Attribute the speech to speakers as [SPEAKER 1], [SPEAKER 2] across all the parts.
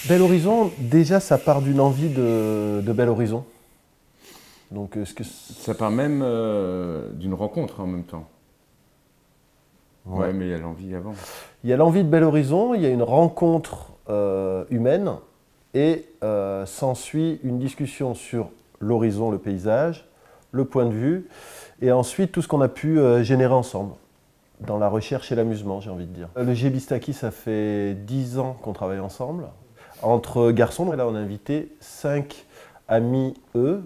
[SPEAKER 1] Bel Horizon, déjà ça part d'une envie de Bel Horizon. Donc,
[SPEAKER 2] ça part même d'une rencontre en même temps. Ouais, mais il y a l'envie avant.
[SPEAKER 1] Il y a l'envie de Bel Horizon, il y a une rencontre humaine et s'ensuit une discussion sur l'horizon, le paysage, le point de vue et ensuite tout ce qu'on a pu générer ensemble dans la recherche et l'amusement, j'ai envie de dire. Le Gébistaki, ça fait 10 ans qu'on travaille ensemble. Entre garçons, là on a invité 5 amis, eux,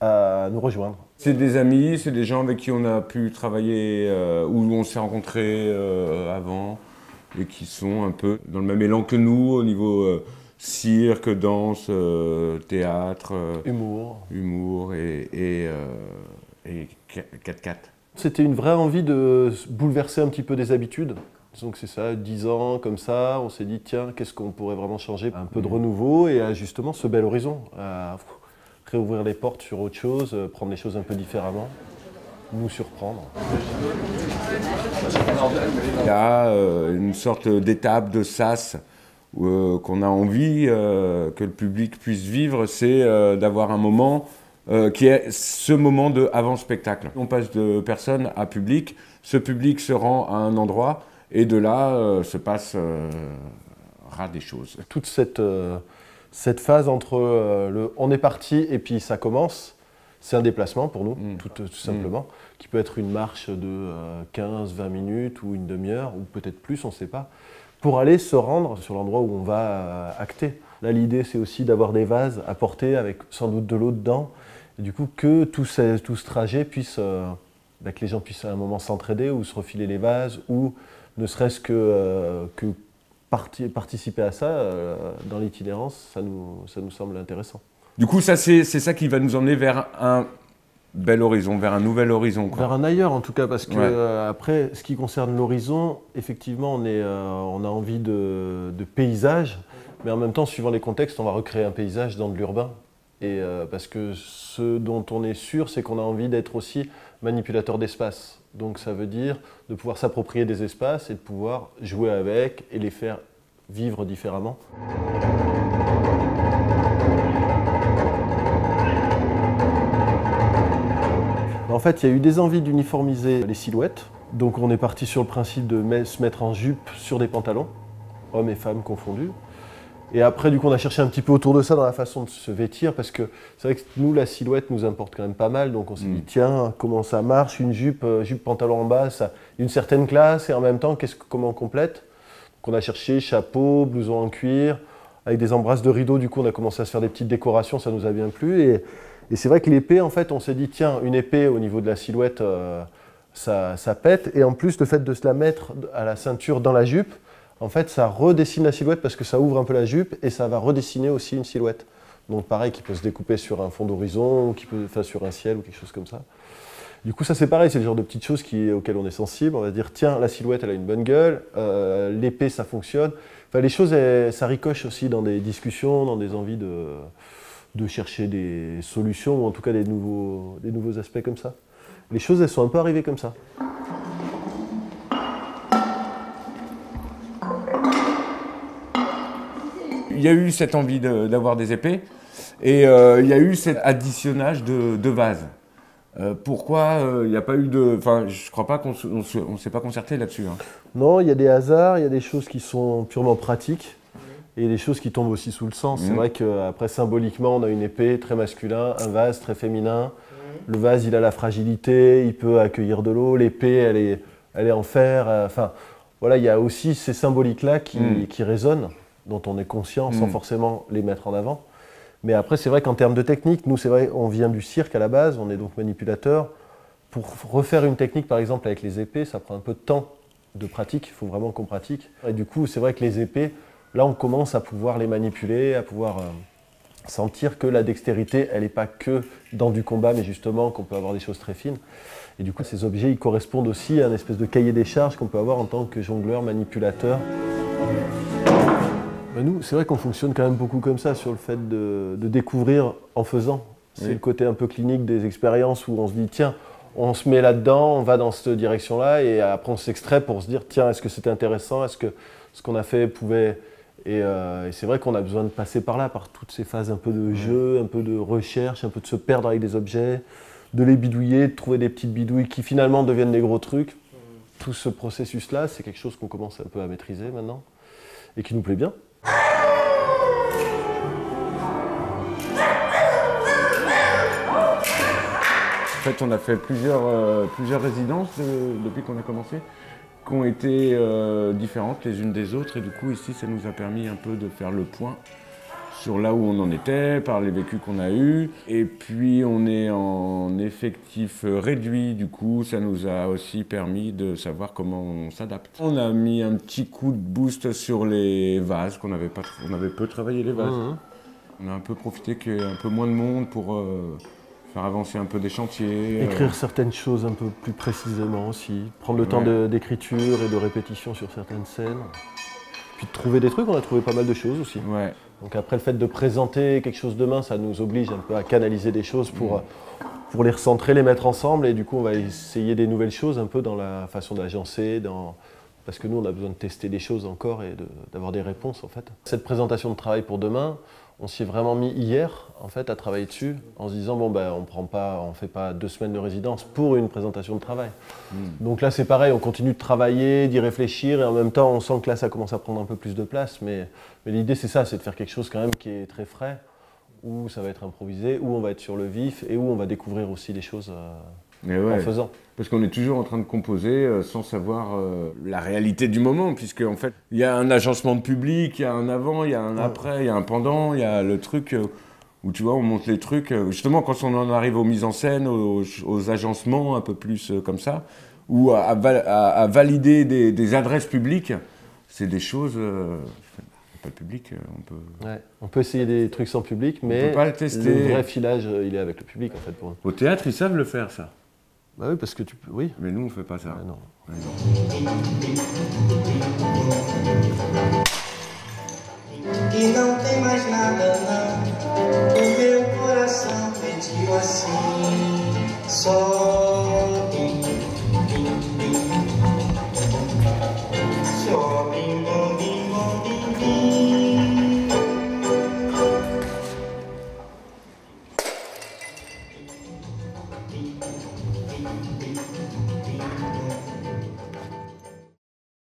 [SPEAKER 1] à nous rejoindre.
[SPEAKER 2] C'est des amis, c'est des gens avec qui on a pu travailler, où on s'est rencontrés avant, et qui sont un peu dans le même élan que nous, au niveau cirque, danse, théâtre, humour et 4x4.
[SPEAKER 1] C'était une vraie envie de bouleverser un petit peu des habitudes. Donc c'est ça, 10 ans comme ça, on s'est dit tiens, qu'est-ce qu'on pourrait vraiment changer? Un peu de renouveau et à justement ce bel horizon, à réouvrir les portes sur autre chose, prendre les choses un peu différemment, nous surprendre.
[SPEAKER 2] Il y a une sorte d'étape de sas qu'on a envie que le public puisse vivre, c'est d'avoir un moment qui est ce moment de avant-spectacle. On passe de personne à public, ce public se rend à un endroit, et de là se passera des choses.
[SPEAKER 1] Toute cette phase entre le on est parti et puis ça commence, c'est un déplacement pour nous, tout simplement, qui peut être une marche de 15-20 minutes ou une demi-heure, ou peut-être plus, on ne sait pas, pour aller se rendre sur l'endroit où on va acter. Là, l'idée, c'est aussi d'avoir des vases à porter avec sans doute de l'eau dedans, et du coup que tout ce trajet puisse, que les gens puissent à un moment s'entraider ou se refiler les vases, ou ne serait-ce que participer à ça dans l'itinérance, ça nous semble intéressant.
[SPEAKER 2] Du coup, c'est ça qui va nous emmener vers un bel horizon, vers un nouvel horizon, quoi.
[SPEAKER 1] Vers un ailleurs en tout cas, parce que après, ce qui concerne l'horizon, effectivement, on a envie de paysage, mais en même temps, suivant les contextes, on va recréer un paysage dans de l'urbain. Et parce que ce dont on est sûr, c'est qu'on a envie d'être aussi manipulateur d'espace. Donc ça veut dire de pouvoir s'approprier des espaces et de pouvoir jouer avec et les faire vivre différemment. En fait, il y a eu des envies d'uniformiser les silhouettes. Donc on est parti sur le principe de se mettre en jupe sur des pantalons, hommes et femmes confondus. Et après, du coup, on a cherché un petit peu autour de ça dans la façon de se vêtir, parce que c'est vrai que nous, la silhouette nous importe quand même pas mal. Donc on s'est dit, tiens, comment ça marche, une jupe, pantalon en bas, ça a une certaine classe, et en même temps, comment on complète? Donc on a cherché chapeau, blouson en cuir, avec des embrasses de rideaux. Du coup, on a commencé à se faire des petites décorations, ça nous a bien plu. Et c'est vrai que l'épée, en fait, on s'est dit, tiens, une épée au niveau de la silhouette, ça pète. Et en plus, le fait de se la mettre à la ceinture dans la jupe, en fait, ça redessine la silhouette parce que ça ouvre un peu la jupe et ça va redessiner aussi une silhouette. Donc pareil, qui peut se découper sur un fond d'horizon, sur un ciel ou quelque chose comme ça. Du coup, ça c'est pareil, c'est le genre de petites choses auxquelles on est sensible. On va dire, tiens, la silhouette, elle a une bonne gueule, l'épée, ça fonctionne. Enfin, les choses, ça ricoche aussi dans des discussions, dans des envies de chercher des solutions ou en tout cas des nouveaux aspects comme ça. Les choses, elles sont un peu arrivées comme ça.
[SPEAKER 2] Il y a eu cette envie d'avoir des épées et il y a eu cet additionnage de vases. Pourquoi il n'y a pas eu de... Enfin, je crois pas qu'on ne s'est pas concerté là-dessus. Hein.
[SPEAKER 1] Non, il y a des hasards, il y a des choses qui sont purement pratiques et des choses qui tombent aussi sous le sens. C'est vrai qu'après, symboliquement, on a une épée très masculin, un vase très féminin. Le vase, il a la fragilité, il peut accueillir de l'eau. L'épée, elle est en fer. Enfin, voilà, il y a aussi ces symboliques-là qui résonnent, dont on est conscient sans forcément les mettre en avant. Mais après, c'est vrai qu'en termes de technique, nous, c'est vrai, on vient du cirque à la base, on est donc manipulateur. Pour refaire une technique, par exemple, avec les épées, ça prend un peu de temps de pratique, il faut vraiment qu'on pratique. Et du coup, c'est vrai que les épées, là, on commence à pouvoir les manipuler, à pouvoir sentir que la dextérité, elle n'est pas que dans du combat, mais justement qu'on peut avoir des choses très fines. Et du coup, ces objets, ils correspondent aussi à une espèce de cahier des charges qu'on peut avoir en tant que jongleur, manipulateur. Nous, c'est vrai qu'on fonctionne quand même beaucoup comme ça, sur le fait de découvrir en faisant. C'est le côté un peu clinique des expériences où on se dit, tiens, on se met là-dedans, on va dans cette direction-là, et après on s'extrait pour se dire, tiens, est-ce que c'était intéressant? Est-ce que ce qu'on a fait pouvait Et c'est vrai qu'on a besoin de passer par là, par toutes ces phases un peu de jeu, un peu de recherche, un peu de se perdre avec des objets, de les bidouiller, de trouver des petites bidouilles qui finalement deviennent des gros trucs. Tout ce processus-là, c'est quelque chose qu'on commence un peu à maîtriser maintenant et qui nous plaît bien.
[SPEAKER 2] En fait, on a fait plusieurs résidences depuis qu'on a commencé, qui ont été différentes les unes des autres. Et du coup, ici, ça nous a permis un peu de faire le point sur là où on en était, par les vécus qu'on a eus. Et puis, on est en effectif réduit. Du coup, ça nous a aussi permis de savoir comment on s'adapte. On a mis un petit coup de boost sur les vases, on avait peu travaillé les vases. On a un peu profité qu'il y ait un peu moins de monde pour faire avancer un peu des chantiers.
[SPEAKER 1] Écrire certaines choses un peu plus précisément aussi. Prendre le temps d'écriture et de répétition sur certaines scènes. Puis de trouver des trucs, on a trouvé pas mal de choses aussi.
[SPEAKER 2] Ouais.
[SPEAKER 1] Donc après le fait de présenter quelque chose demain, ça nous oblige un peu à canaliser des choses pour les recentrer, les mettre ensemble. Et du coup, on va essayer des nouvelles choses un peu dans la façon d'agencer, parce que nous, on a besoin de tester des choses encore et d'avoir des réponses en fait. Cette présentation de travail pour demain, on s'y est vraiment mis hier en fait à travailler dessus en se disant bon ben on fait pas 2 semaines de résidence pour une présentation de travail. Donc là c'est pareil, on continue de travailler, d'y réfléchir et en même temps on sent que là ça commence à prendre un peu plus de place. Mais l'idée c'est ça, c'est de faire quelque chose quand même qui est très frais, où ça va être improvisé, où on va être sur le vif et où on va découvrir aussi des choses en faisant.
[SPEAKER 2] Parce qu'on est toujours en train de composer sans savoir la réalité du moment, puisque en fait, il y a un agencement de public, il y a un avant, il y a un après, il y a un pendant, il y a le truc où tu vois, on monte les trucs. Justement, quand on en arrive aux mises en scène, aux agencements un peu plus comme ça, ou à valider des adresses publiques, c'est des choses. Pas le public, on peut.
[SPEAKER 1] Ouais, on peut essayer des trucs sans public, mais
[SPEAKER 2] on peut pas le tester.
[SPEAKER 1] Le vrai filage, il est avec le public en fait pour nous.
[SPEAKER 2] Au théâtre, ils savent le faire ça.
[SPEAKER 1] Bah oui, parce que tu peux. Oui.
[SPEAKER 2] Mais nous, on fait pas ça.
[SPEAKER 1] Non.
[SPEAKER 2] Ouais, non.
[SPEAKER 3] E não tem mais nada não, o meu coração pediu assim.